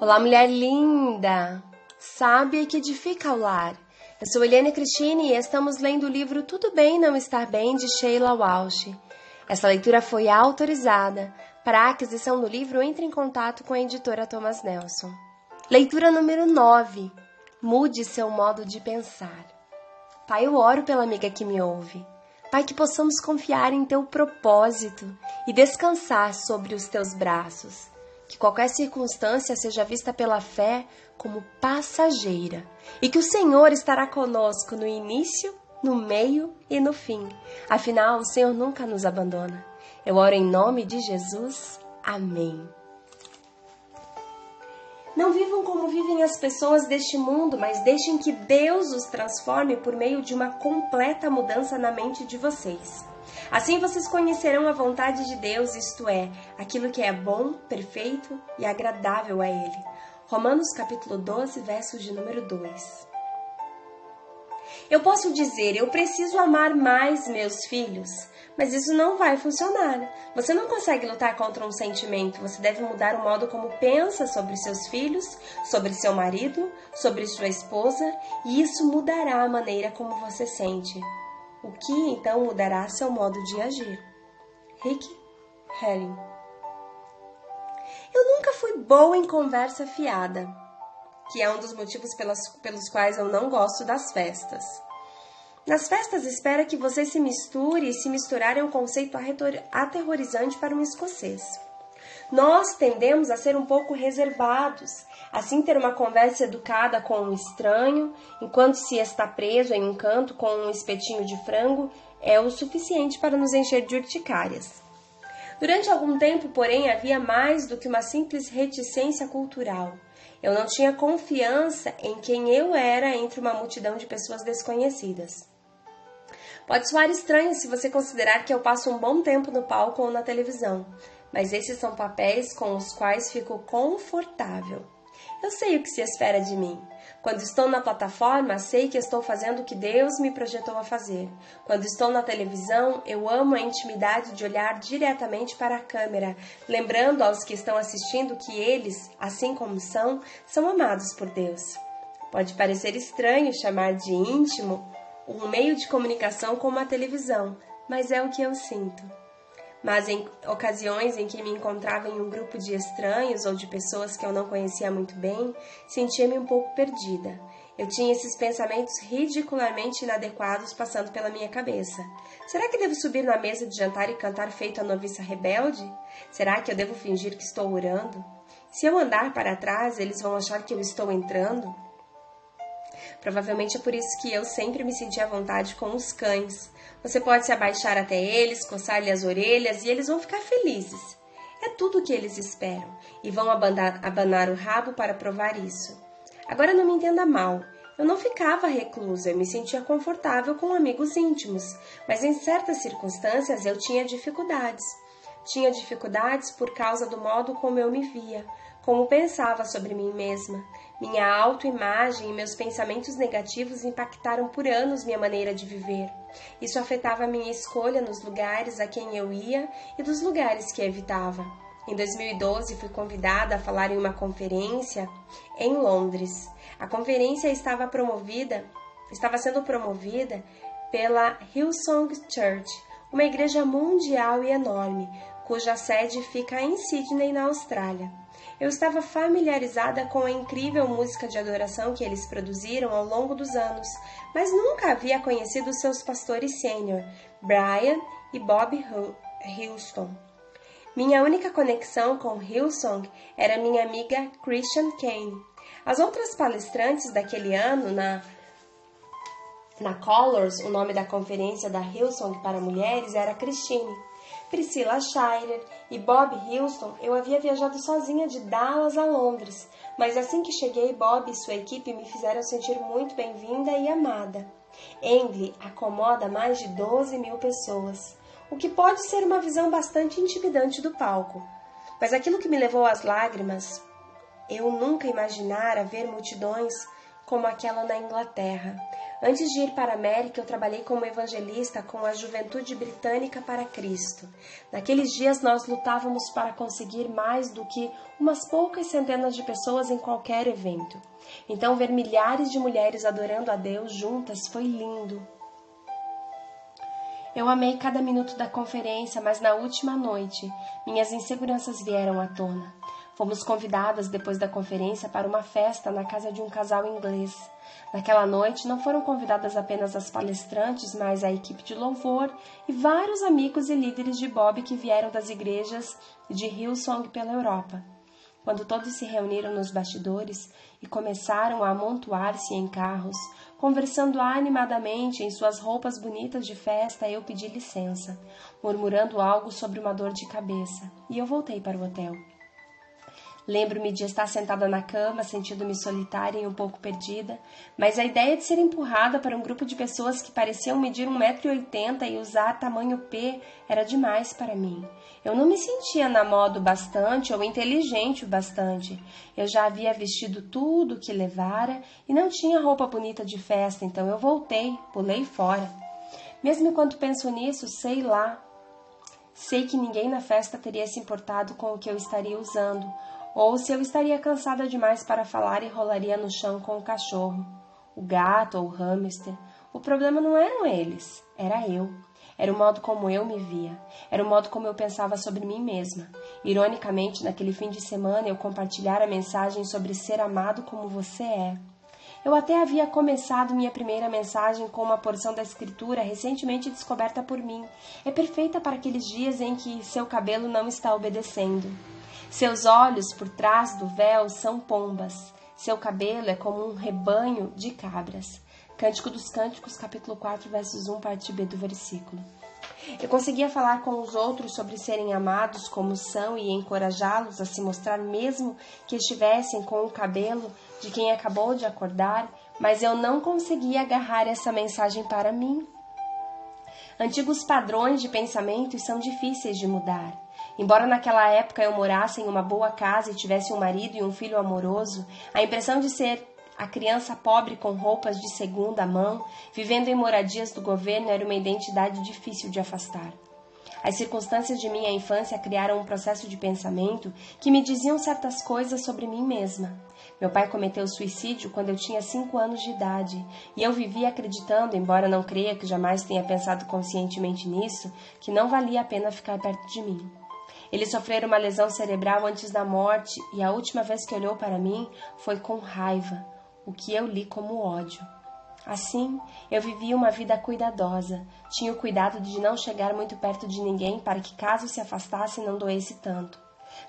Olá, mulher linda, sábia e que edifica o lar. Eu sou Eliane Cristine e estamos lendo o livro Tudo Bem Não Estar Bem, de Sheila Walsh. Essa leitura foi autorizada. Para a aquisição do livro, entre em contato com a editora Thomas Nelson. Leitura número 9. Mude seu modo de pensar. Pai, eu oro pela amiga que me ouve. Pai, que possamos confiar em teu propósito e descansar sobre os teus braços. Que qualquer circunstância seja vista pela fé como passageira e que o Senhor estará conosco no início, no meio e no fim. Afinal, o Senhor nunca nos abandona. Eu oro em nome de Jesus. Amém. Não vivam como vivem as pessoas deste mundo, mas deixem que Deus os transforme por meio de uma completa mudança na mente de vocês. Assim vocês conhecerão a vontade de Deus, isto é, aquilo que é bom, perfeito e agradável a Ele. Romanos capítulo 12, versos de número 2. Eu posso dizer, eu preciso amar mais meus filhos, mas isso não vai funcionar. Você não consegue lutar contra um sentimento, você deve mudar o modo como pensa sobre seus filhos, sobre seu marido, sobre sua esposa, e isso mudará a maneira como você sente. O que então mudará seu modo de agir? Rick Helling. Eu nunca fui boa em conversa fiada, que é um dos motivos pelos quais eu não gosto das festas. Nas festas, espera que você se misture, e se misturar é um conceito aterrorizante para um escocês. Nós tendemos a ser um pouco reservados, assim ter uma conversa educada com um estranho, enquanto se está preso em um canto com um espetinho de frango, é o suficiente para nos encher de urticárias. Durante algum tempo, porém, havia mais do que uma simples reticência cultural. Eu não tinha confiança em quem eu era entre uma multidão de pessoas desconhecidas. Pode soar estranho se você considerar que eu passo um bom tempo no palco ou na televisão, mas esses são papéis com os quais fico confortável. Eu sei o que se espera de mim. Quando estou na plataforma, sei que estou fazendo o que Deus me projetou a fazer. Quando estou na televisão, eu amo a intimidade de olhar diretamente para a câmera, lembrando aos que estão assistindo que eles, assim como são amados por Deus. Pode parecer estranho chamar de íntimo um meio de comunicação como a televisão, mas é o que eu sinto. Mas em ocasiões em que me encontrava em um grupo de estranhos ou de pessoas que eu não conhecia muito bem, sentia-me um pouco perdida. Eu tinha esses pensamentos ridiculamente inadequados passando pela minha cabeça. Será que devo subir na mesa de jantar e cantar feito a noviça rebelde? Será que eu devo fingir que estou orando? Se eu andar para trás, eles vão achar que eu estou entrando? Provavelmente é por isso que eu sempre me senti à vontade com os cães. Você pode se abaixar até eles, coçar-lhe as orelhas e eles vão ficar felizes. É tudo o que eles esperam e vão abanar o rabo para provar isso. Agora não me entenda mal. Eu não ficava reclusa, eu me sentia confortável com amigos íntimos, mas em certas circunstâncias eu tinha dificuldades. Tinha dificuldades por causa do modo como eu me via, como pensava sobre mim mesma. Minha autoimagem e meus pensamentos negativos impactaram por anos minha maneira de viver. Isso afetava a minha escolha nos lugares a quem eu ia e dos lugares que evitava. Em 2012, fui convidada a falar em uma conferência em Londres. A conferência estava sendo promovida pela Hillsong Church, uma igreja mundial e enorme, cuja sede fica em Sydney, na Austrália. Eu estava familiarizada com a incrível música de adoração que eles produziram ao longo dos anos, mas nunca havia conhecido seus pastores sênior, Brian e Bob Houston. Minha única conexão com Hillsong era minha amiga Christian Kane. As outras palestrantes daquele ano na Colors, o nome da conferência da Hillsong para mulheres era Christine. Priscilla Schreier e Bob Houston, eu havia viajado sozinha de Dallas a Londres, mas assim que cheguei, Bob e sua equipe me fizeram sentir muito bem-vinda e amada. Angley acomoda mais de 12.000 pessoas, o que pode ser uma visão bastante intimidante do palco. Mas aquilo que me levou às lágrimas, eu nunca imaginara ver multidões como aquela na Inglaterra. Antes de ir para a América, eu trabalhei como evangelista com a Juventude Britânica para Cristo. Naqueles dias nós lutávamos para conseguir mais do que umas poucas centenas de pessoas em qualquer evento. Então ver milhares de mulheres adorando a Deus juntas foi lindo. Eu amei cada minuto da conferência, mas na última noite, minhas inseguranças vieram à tona. Fomos convidadas depois da conferência para uma festa na casa de um casal inglês. Naquela noite não foram convidadas apenas as palestrantes, mas a equipe de louvor e vários amigos e líderes de Bob que vieram das igrejas de Hillsong pela Europa. Quando todos se reuniram nos bastidores e começaram a amontoar-se em carros, conversando animadamente em suas roupas bonitas de festa, eu pedi licença, murmurando algo sobre uma dor de cabeça, e eu voltei para o hotel. Lembro-me de estar sentada na cama, sentindo-me solitária e um pouco perdida, mas a ideia de ser empurrada para um grupo de pessoas que pareciam medir 1,80 m e usar tamanho P era demais para mim. Eu não me sentia na moda o bastante ou inteligente o bastante. Eu já havia vestido tudo o que levara e não tinha roupa bonita de festa, então eu voltei, pulei fora. Mesmo enquanto penso nisso, sei que ninguém na festa teria se importado com o que eu estaria usando, ou se eu estaria cansada demais para falar e rolaria no chão com o cachorro, o gato ou o hamster. O problema não eram eles, era eu. Era o modo como eu me via, era o modo como eu pensava sobre mim mesma. Ironicamente, naquele fim de semana, eu compartilhara a mensagem sobre ser amado como você é. Eu até havia começado minha primeira mensagem com uma porção da escritura recentemente descoberta por mim. É perfeita para aqueles dias em que seu cabelo não está obedecendo. Seus olhos por trás do véu são pombas. Seu cabelo é como um rebanho de cabras. Cântico dos Cânticos, capítulo 4, versos 1, parte B do versículo. Eu conseguia falar com os outros sobre serem amados como são e encorajá-los a se mostrar mesmo que estivessem com o cabelo de quem acabou de acordar, mas eu não conseguia agarrar essa mensagem para mim. Antigos padrões de pensamento são difíceis de mudar. Embora naquela época eu morasse em uma boa casa e tivesse um marido e um filho amoroso, a impressão de ser a criança pobre com roupas de segunda mão, vivendo em moradias do governo, era uma identidade difícil de afastar. As circunstâncias de minha infância criaram um processo de pensamento que me diziam certas coisas sobre mim mesma. Meu pai cometeu suicídio quando eu tinha 5 anos de idade, e eu vivia acreditando, embora não creia que jamais tenha pensado conscientemente nisso, que não valia a pena ficar perto de mim. Ele sofreu uma lesão cerebral antes da morte, e a última vez que olhou para mim foi com raiva, o que eu li como ódio. Assim, eu vivia uma vida cuidadosa. Tinha o cuidado de não chegar muito perto de ninguém para que, caso se afastasse, não doesse tanto.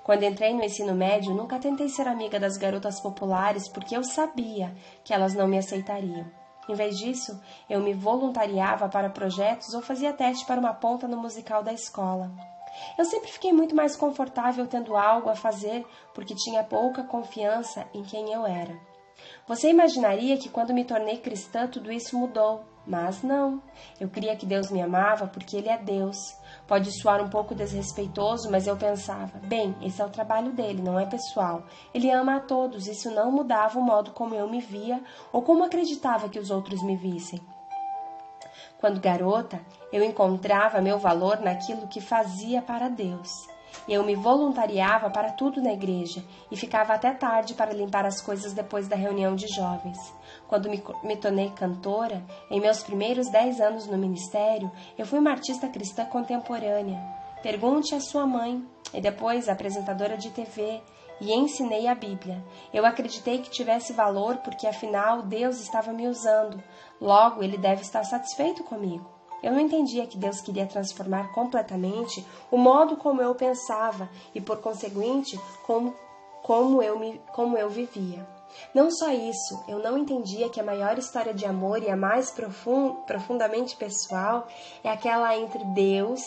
Quando entrei no ensino médio, nunca tentei ser amiga das garotas populares porque eu sabia que elas não me aceitariam. Em vez disso, eu me voluntariava para projetos ou fazia teste para uma ponta no musical da escola. Eu sempre fiquei muito mais confortável tendo algo a fazer porque tinha pouca confiança em quem eu era. Você imaginaria que quando me tornei cristã tudo isso mudou, mas não. Eu cria que Deus me amava porque Ele é Deus. Pode soar um pouco desrespeitoso, mas eu pensava, bem, esse é o trabalho dele, não é pessoal. Ele ama a todos, isso não mudava o modo como eu me via ou como acreditava que os outros me vissem. Quando garota, eu encontrava meu valor naquilo que fazia para Deus. Eu me voluntariava para tudo na igreja e ficava até tarde para limpar as coisas depois da reunião de jovens. Quando me tornei cantora, em meus primeiros 10 anos no ministério, eu fui uma artista cristã contemporânea. Pergunte à sua mãe, e depois apresentadora de TV, e ensinei a Bíblia. Eu acreditei que tivesse valor porque, afinal, Deus estava me usando. Logo, Ele deve estar satisfeito comigo. Eu não entendia que Deus queria transformar completamente o modo como eu pensava e, por conseguinte, como eu vivia. Não só isso, eu não entendia que a maior história de amor e a mais profundamente pessoal é aquela entre Deus,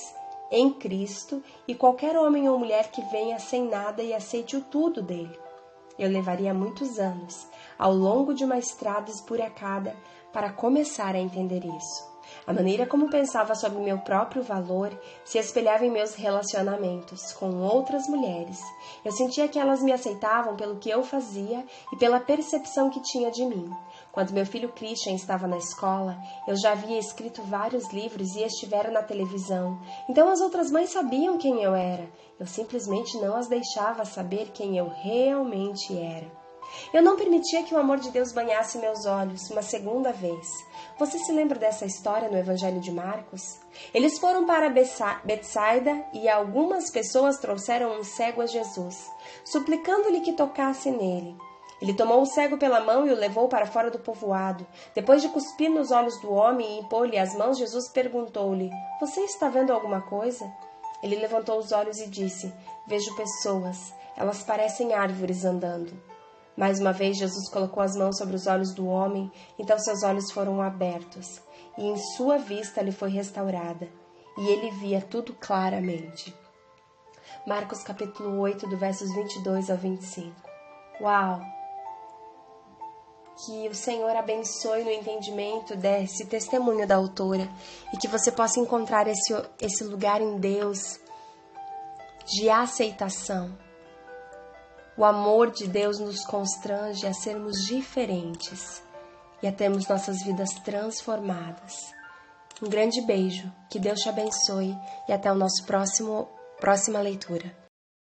em Cristo, e qualquer homem ou mulher que venha sem nada e aceite o tudo dele. Eu levaria muitos anos, ao longo de uma estrada esburacada, para começar a entender isso. A maneira como pensava sobre meu próprio valor se espelhava em meus relacionamentos com outras mulheres. Eu sentia que elas me aceitavam pelo que eu fazia e pela percepção que tinha de mim. Quando meu filho Christian estava na escola, eu já havia escrito vários livros e estiveram na televisão. Então as outras mães sabiam quem eu era. Eu simplesmente não as deixava saber quem eu realmente era. Eu não permitia que o amor de Deus banhasse meus olhos uma segunda vez. Você se lembra dessa história no Evangelho de Marcos? Eles foram para Betsaida e algumas pessoas trouxeram um cego a Jesus, suplicando-lhe que tocasse nele. Ele tomou o cego pela mão e o levou para fora do povoado. Depois de cuspir nos olhos do homem e impor-lhe as mãos, Jesus perguntou-lhe: Você está vendo alguma coisa? Ele levantou os olhos e disse: Vejo pessoas. Elas parecem árvores andando. Mais uma vez, Jesus colocou as mãos sobre os olhos do homem, então seus olhos foram abertos, e em sua vista lhe foi restaurada, e ele via tudo claramente. Marcos capítulo 8, do versos 22 ao 25. Uau! Que o Senhor abençoe no entendimento desse testemunho da autora, e que você possa encontrar esse lugar em Deus de aceitação. O amor de Deus nos constrange a sermos diferentes e a termos nossas vidas transformadas. Um grande beijo, que Deus te abençoe e até o nosso próxima leitura.